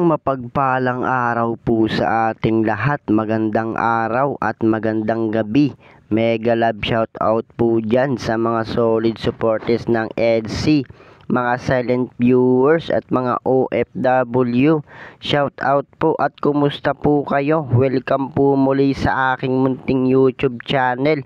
Isang mapagpalang araw po sa ating lahat. Magandang araw at magandang gabi. Mega love shout out po dyan sa mga solid supporters ng EDC, mga silent viewers at mga OFW. Shout out po at kumusta po kayo? Welcome po muli sa aking munting YouTube channel.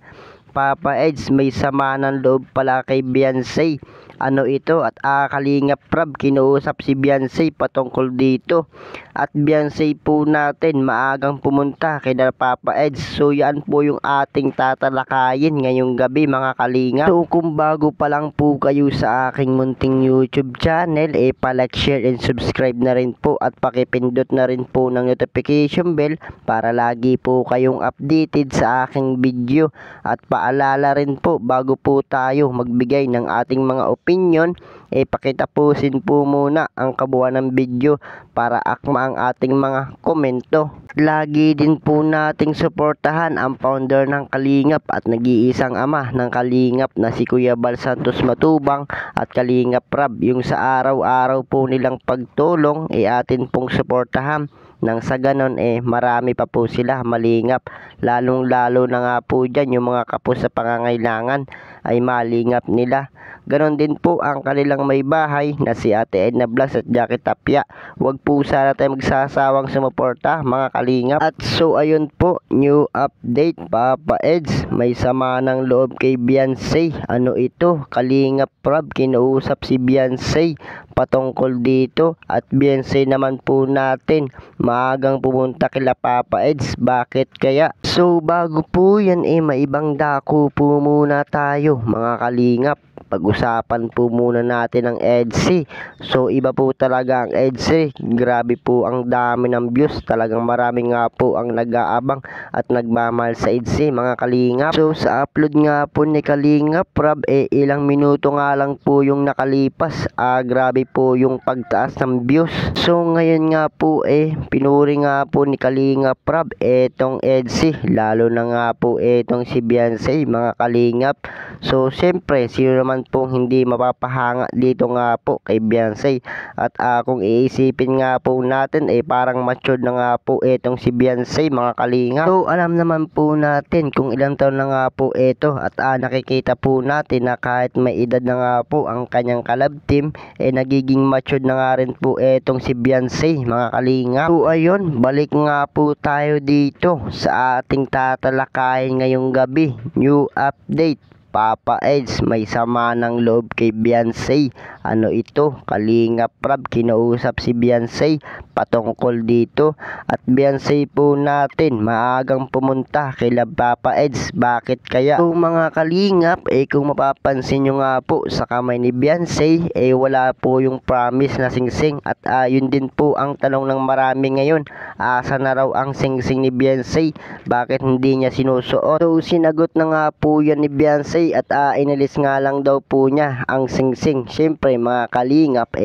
Papa Eds, may sama ng loob pala kay Beyonce. Ano ito? At Kalingap Prab, kinuusap si Beyonce patungkol dito. At Beyonce po natin maagang pumunta kay Papa Eds. So yan po yung ating tatalakayin ngayong gabi mga Kalingap. So kung bago pa lang po kayo sa aking munting YouTube channel, palike, share and subscribe na rin po at pakipindot na rin po ng notification bell para lagi po kayong updated sa aking video. At paalala rin po, bago po tayo magbigay ng ating mga opinion, pakitapusin po muna ang kabuuan ng video para akma ang ating mga komento. Lagi din po nating suportahan ang founder ng Kalingap at nag-iisang ama ng Kalingap na si Kuya Bal Santos Matubang at Kalingap Prab. Yung sa araw-araw po nilang pagtulong atin pong suportahan. Nang sa ganon marami pa po sila malingap, lalong lalo na nga po dyan yung mga kapos sa pangangailangan ay malingap nila. Ganon din po ang kanilang may bahay na si Ate Edna Blas at Jackie Tapia. Huwag po sana tayo magsasawang sumuporta mga kalingap. At so ayun po, new update. Papa Eds, may sama ng loob kay Beyonce. Ano ito? Kalingap Prab, kinuusap si Beyonce patungkol dito. At Beyonce naman po natin maagang pumunta kila Papa Eds. Bakit kaya? So bago po yan maibang dako po muna tayo mga kalingap. Pag-usapan po muna natin ang EDC. So iba po talaga ang EDC. Grabe po ang dami ng views. Talagang marami nga po ang nag-aabang at nagmamahal sa EDC mga kalingap. So sa upload nga po ni Kalingap Prab, ilang minuto nga lang po yung nakalipas. Grabe po yung pagtaas ng views. So ngayon nga po pinuri nga po ni Kalingap Prab etong EDC. Lalo na nga po etong si Beyonce mga kalingap. So siyempre sino naman pong hindi mapapahanga dito nga po kay Beyonce. At kung iisipin nga po natin parang matured na nga po etong si Beyonce mga kalinga. So alam naman po natin kung ilang taon na nga po ito. At nakikita po natin na kahit may edad na nga po ang kanyang kalab team, nagiging matured na nga rin po etong si Beyonce mga kalinga. So ayun, balik nga po tayo dito sa ating tatalakayin ngayong gabi. New update. Papa Eds, may sama ng loob kay Beyonce. Ano ito? Kalingap Prab, kinausap si Beyonce patungkol dito. At Beyonce po natin maagang pumunta kay Papa Eds. Bakit kaya? So mga kalingap, kung mapapansin nyo nga po sa kamay ni Beyonce, wala po yung promise na singsing. At yun din po ang tanong ng marami ngayon. Asa na raw ang singsing ni Beyonce? Bakit hindi niya sinusuot? So sinagot na nga po yan ni Beyonce at inalis nga lang daw po niya ang singsing. Siyempre mga kalingap,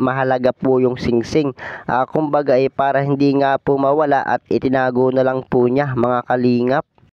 mahalaga po yung singsing. Kumbaga para hindi nga po mawala at itinago na lang po niya mga kalingap.